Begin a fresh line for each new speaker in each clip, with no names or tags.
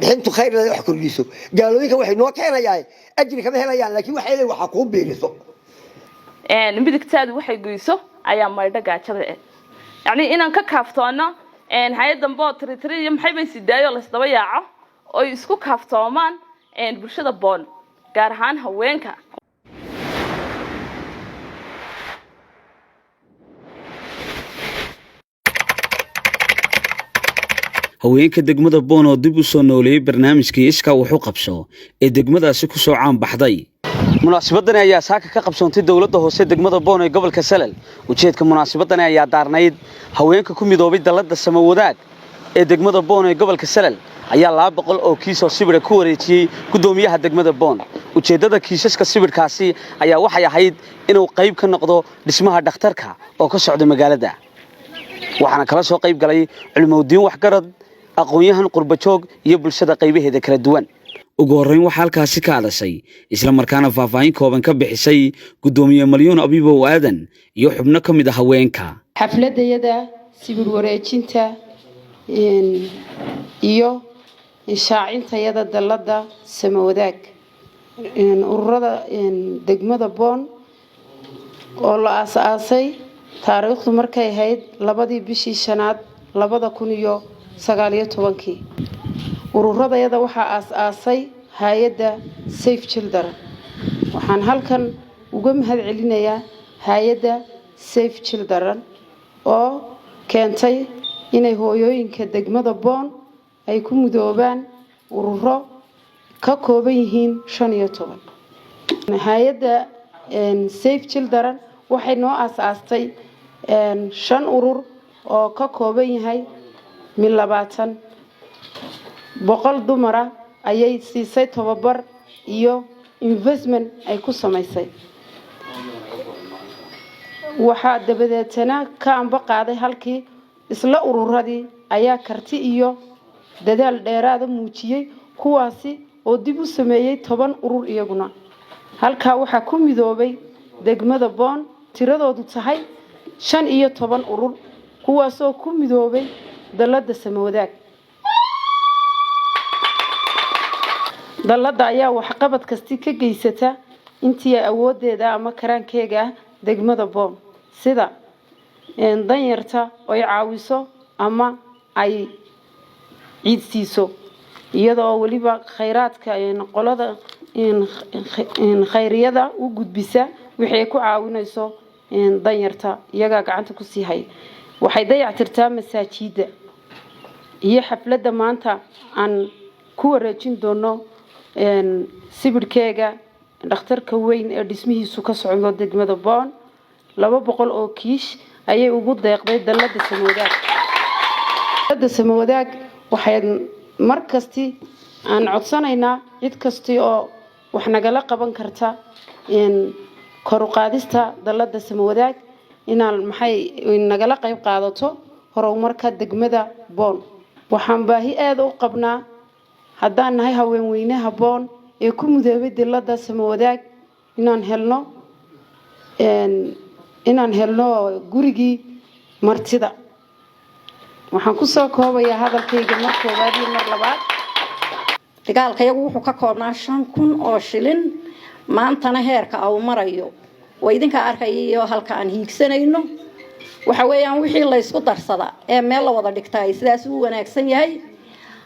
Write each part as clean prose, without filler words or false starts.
بحنتو خير لا يحكر جيسو قالوا لك واحد نوع كان جاي أجري كم هلا يعني لكن واحد اللي وحكوم بيرسو
نبدك تاد واحد جيسو أيام ما يدق عشرة يعني إن ككافتانا هاي دنبوت تري يوم حيبين سدايا ولا سدوياعة أو يسكو كافتامان برشة بون قارهان هوينكا
haweenka degmada Boon oo dib u soo nooleeyay barnaamijkii iska wuxuu qabso ee degmadaasi ku soo caan baxday munaasabaddan ayaa saaka ka qabsoontay dawladda hoose degmada Boon ee gobolka Salal ujeedka munaasabaddan ayaa daarnayd haweenka ku midoobay dalada samawadaag ee degmada Boon ee gobolka Salal ayaa 200 oo kiis oo sibir ku wareejiyay gudoomiyaha degmada Boon ujeedada kiisaska sibirkaasi ayaa waxay ahayd inuu qayb ka noqdo dhismaha dhakhtarka oo ka socda magaalada waxaana kala soo qayb galay cilmowdiin waxgarad aqoonyahan qurba joog iyo bulshada qaybaheeda kala duwan ugu horeyn waxa halkaasi ka hadashay isla markaana faahfaahin kooban ka bixisay gudoomiye Malyoon Abiibow Aadan iyo xubno ka mid ah haweenka
xafladayada sibir wareejinta iyo shaacinta dalada samawadaag ururada degmada Boon oo la aasaasay taariikhdu markay ahayd 2 bishii shanaad 2019 ururada waxa aasaasay hay'adda Safe Children waxaan halkan uga mahad celinayaa hay'adda Safe Children oo keentay inay hooyooyinka degmada Boon ay ku mudoobaan ururo ka kooban yihiin 15 hay'adda Safe Children waxay noo aasaastay 5 urur oo ka kooban yahay من 20 boqol dumar ayay siisay tababar iyo investment ay ku samaysay waxa dabadeetana ka anba qaaday halkii isla ururadii ayaa karti iyo dadaal dheeraad muujiyay kuwaasi oo dib u sameeyay 10 urur iyaguna halka waxa ku midoobay degmada Boon tiradoodu tahay 15 urur kuwaas oo ku midoobay dalada samawadaag dalada ayaa wax qabad kasta ka geysata intii awoodeeda ama karaankeega degmada Boon sida danyarta oo caawiso ama ay ciidsiiso iyadoo waliba khayraadka qolada khayriyada u gudbisa wixii ku caawinayso danyarta iyaga gacanta ku sii hay waxay dayactirtaa masaajida iyo xafladda maanta aan ku wareejin doono sibirkeega dhakhtarka weyn ee dhismihiisu ka socdo degmada Boon 200 oo kiish ayay ugu deeqday dalada samawadaag waxay markasti aan codsanaynaa cid kasta oo wax nagala qaban karta kor u qaadista dalada samawadaag inaan maxay nagala qayb qaadato horumarka degmada Boon waxaan baahi aad u qabnaa haddaan nahay haween weynaha Boon ee ku mudoobay dalada samawadaag inaan helno gurigii martida waxaan ku soo koobayaa hadalkayga mar koobaad iyo mar labaad
dagaalkayagu wuxuu ka koobnaa 5,000 oo shilin maantana heerka uu marayo way idinka arkayo halka aan hiigsanayno waxa weeyaan wixii la isku darsada ee meel la wada dhigtay sidaas uu wanaagsan yahay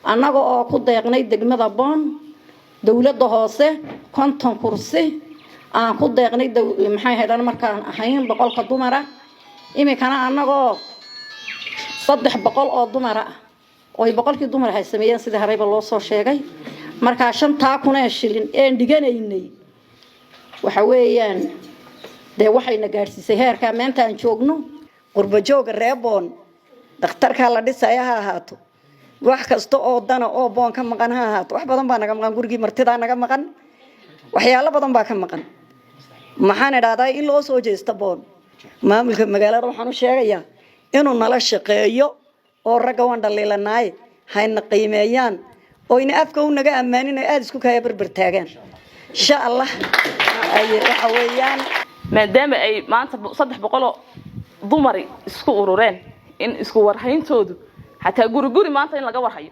annaga oo ku deeqnay degmada Boon dawladda hoose 50 kursi aan ku deeqnay maxay heedan markaan ahayn 100 dumar ah imikana annagoo 300 oo dumar ah oo 100 dumar ah sameeyeen sida harayba loo soo sheegay marka 5,000 shilin ee dhiganaynay waxa weeyaan de waxayna gaarsiisay heerka maanta aan joogno qurba jooga reeboon dhakhtarka la dhisay ha ahaato wax kasta oo dana oo Boon ka maqan ha ahaato wax badan baa naga maqan gurigi martida naga maqan waxyaalo badan baa ka maqan maxaan idhaaday in loo soo jeesto Boon maamulka magaalada waxaan u sheegayaa inuu nala shaqeeyo oo ragga waan dhaliilanaay hayna qiimeeyaan oo in afka uu naga amaanin aad isku kaya barbar taagan insha Allah ay waxa weeyaan
maadaama ay maanta 300 dumari isku urureen in isku warhayntoodu hatta guri maanta in laga warhayo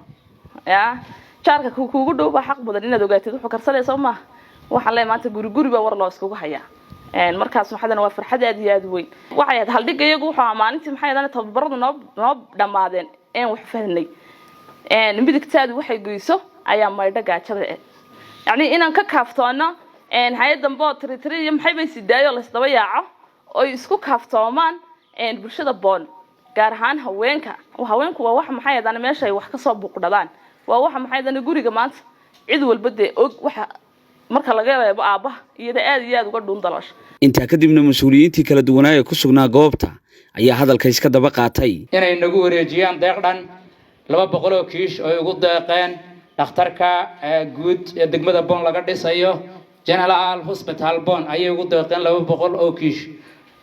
jaarka kuugu dhow baa xaq badan inaad ogaatid wuxuu karsanayso ma waxaan leeyahay maanta guri baa war loo iskugu hayaa markaas maxadana waa farxad aad iyo aad weyn waxay ahayd haldhigayagu wuxuu amaanintii maxay ahayd tababaradu noo dhamaadeen wax fahnay midigtaadu waxay goyso ayaa maydha gaajada yani inaan ka kaaftoono hay'adan boo tiri maxay bay sidaayo la isdaba yaaco oo isku kaaftoomaan bulshada boon gaar ahaan haweenku waa wax maxay ahayd meesha ay wax ka soo buuqdadaan waa waxa maxay ahayd guriga maanta cid walba og waxa marka laga reebo aabaha iyada aad iyo aad uga dhuundalash
inta kadibna mas'uuliyiintii kala duwanaaye ku sugnaa goobta ayaa hadalka iska daba qaatay
inay nagu wareejiyaan deeqdan 200 kiish oo ugu deeqeen dhakhtarka guud ee degmada Boon laga dhisayo General Hospital Boon ayay ugu deeqeen 200 kiish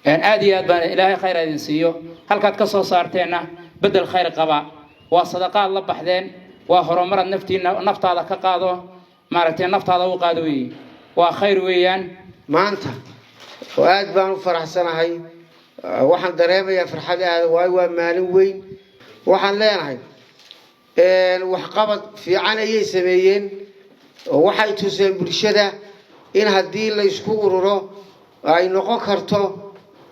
aad iyo aad baan ilaahay khayr idin siiyo halkaad ka soo saarteena bedel khayr qaba waa sadaqaad la baxdeen waa horumar naftaada ka qaado maaragtay naftaada u qaado waa khayr weeyaan
maanta oo aad baan u faraxsanahay waxaan dareemayaa farxadaada waa maalin weyn waxaan leenahay wax qabad fiican ayay sameeyeen waxay tuseen bulshada in haddii la isku ururo ay noqon karto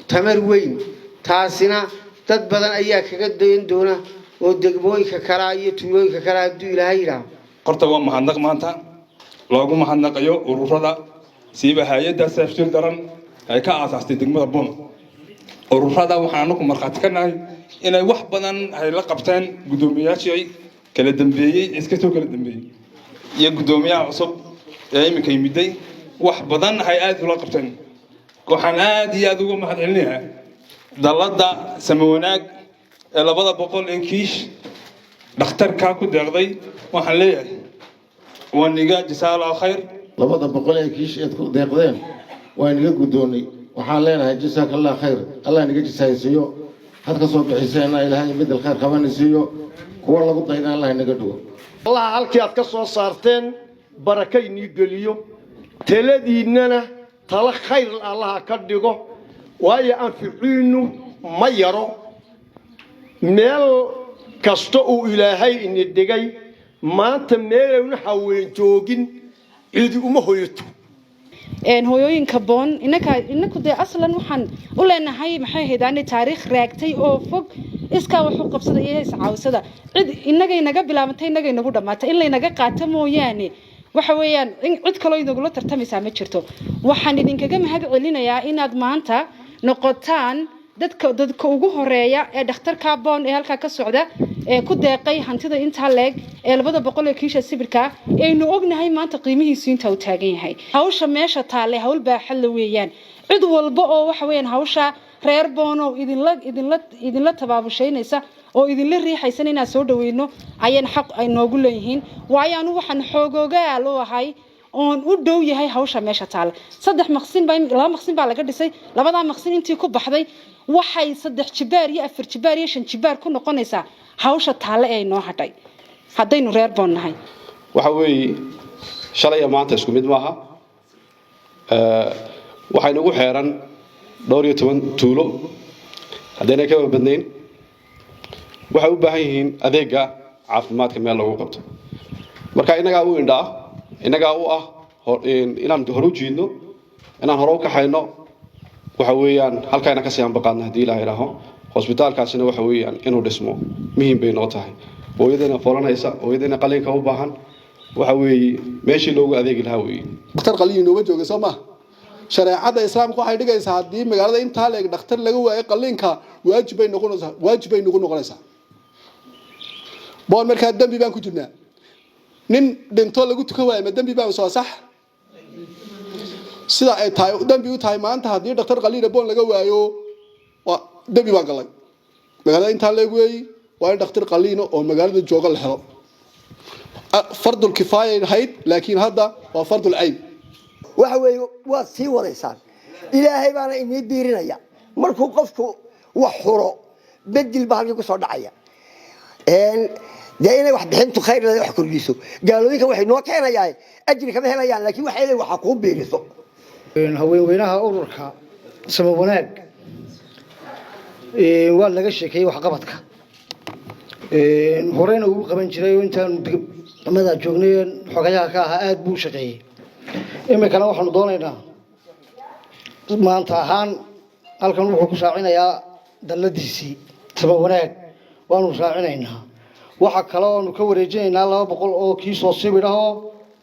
tamar weyn taasina dad badan ayaa kaga dayan doona oo degmooyinka kala iyo tuulooyinka kala haduu Ilaahay yiraahdo
qorta waa mahadnaq maanta loogu mahadnaqayo ururada siiba hay'adda saftir daran ay ka aasaastay degmada Boon ururada waxaan ku marxad ka nahay inay wax badan ay la qabtaan gudoomiyaashii kala dambeeyay iska soo kala dambeeyay iyo gudoomiyaha cusub ee imika yimiday wax badan ay aad ula qabtaan waxaan aad iyo aad ugu mahadcelinayaa dalada samawanaag ee 200 kiish dhakhtarka ku deeqday waxaan leeyahay waniga jazaal khayr
200 kiish ee ku deeqdeen waa niga gudoonay waxaan leenahay jazakallahu khayr Allah niga jazaayiyo had ka soo bixisayna ilaahay mid khayr qabanaysiyo kuwa lagu daydaan Allah naga dhigo
Allah halkii aad ka soo saarteen barakayni geliyo taladiinana tala khayr Allah ka dhigo waayo anficiinu ma yaro meel kasto uu ilaahay in dhigay maanta meelna haween joogin cid uma hoyato
hooyooyinka Boon inaku de aslan waxaan u leenahay maxay heedaanay taariikh raagtay oo fog iska wax u qabsaday ee iscaawsada cid inaga bilaabantay inaga nagu dhamaatay in la inaga qaato mooyaane waxa weeyaan cid kale oo inagu la tartamaysa ma jirto waxaan idinkaga mahad celinayaa inaad maanta noqotaan dadka ugu horeeya ee dhakhtarka Boon ee halka ka socda ee ku deeqay hantida inta leeg ee 200 kiisha sibirka aynu ognahay maanta qiimihiisu inta uu taagan yahay hawsha meesha taale hawl baa xal weeyaan cid walba oo waxa weeyaan hawsha reer Boon oo idinla tabaabusheenaysa oo idinla riixaysan inaan soo dhaweeyno ayaan xaq ay noogu leeyihiin waayaanu waxaan xoogoogaal u ahay oon u dhow yahay hawsha meesha taale 3 maqsin baa laga dhisay labada maqsin intii ku baxday waxay 3 jibaar iyo 4 jibaar iyo 5 jibaar ku noqonaysaa hawsha taale ay noo hadhay hadaynu reer Boon nahay
waxa weey shalay maanta isku mid maaha waxay nagu xeeran dhowr iyo 10 tuulo hadayna ka badnayn waxay u baahan yihiin adeega caafimaadka meel lagu qabto marka inaga u indhaa inaga u ah inaan hor u jiidno inaan hor u kaxayno waxa weeyaan halkaana ka sii ambaqaadna hadii Ilaahay raaho hospitaalkaasina waxa weeyaan inuu dhismo muhiim bay noo tahay hooyadana foolanaysa hooyadana qalinka u baahan waxa weeye meeshii loogu adeegi lahaa weeye
dhakhtar qalin inoo jooga Soomaa shareecada islaamku waxay dhigaysaa hadii magaalada inta leeg dhakhtar laga waayo qalinka waajib ay noqonaysaa Boon marka dambi baan ku jirnaa nin dhinto lagu tukan waayo ma dambi baan soo sax sida ay tahay dambi u tahay maanta hadii dhakhtar qalin Boon laga waayo waa dambi baan galay magaalada inta leeg weey waa dhakhtar qalin oo magaalada jooga la helo fardul kifaaya hayd laakiin hadda waa fardul ayn
waxa weeyo waa sii wadaysaan ilaahay baana inii biirinaya markuu qofku wax xuro bedel baa halkii ku soo dhacaya inay wax bixintu khayr leh wax kordhiso gaalooyinka waxay noo keenayaan ajri kama helayaan laakiin waxay leeyihiin waxa ku biiriso
haweenweynaha ururka sama wanaag waa laga sheekay wax qabadka horeyna uu qaban jiray intaan mada joogneen xogayaha ka ah aad buu shaqeeyay imikana waxaanu doonaynaa maanta ahaan halkan wuxuu ku saacinayaa dalladiisii sama wanaag waanu saacinaynaa waxa kale oo aanu ka wareejinaynaa 200 oo kiisoo sibir ah oo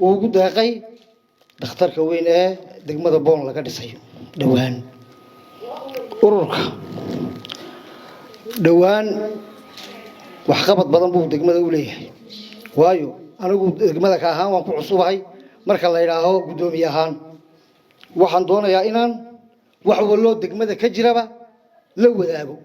uu ugu deeqay dhakhtarka weyn ee degmada Boon laga dhisay dhawaan ururka dhawaan wax qabad badan buu degmada u leeyahay waayo anigu degmada ka ahaan waan ku cusubahay marka la yiraahdo gudoomiye ahaan waxaan doonayaa inaan wax wallo degmada ka jiraba la wadaago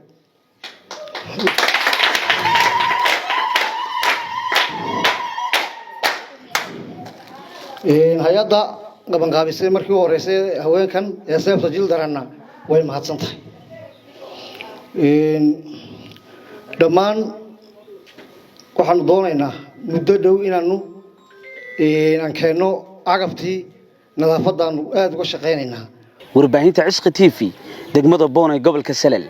hay'adda qaban qaabisay markii hore haweenkan ee sababta jil darana way mahadsan tahay dhammaan waxaan doonaynaa muddo dhow inaanu aan keeno agabtii nadaafadda aad uga shaqeynaynaa
warbaahinta Cishqi TV degmada Boon ee gobolka Salel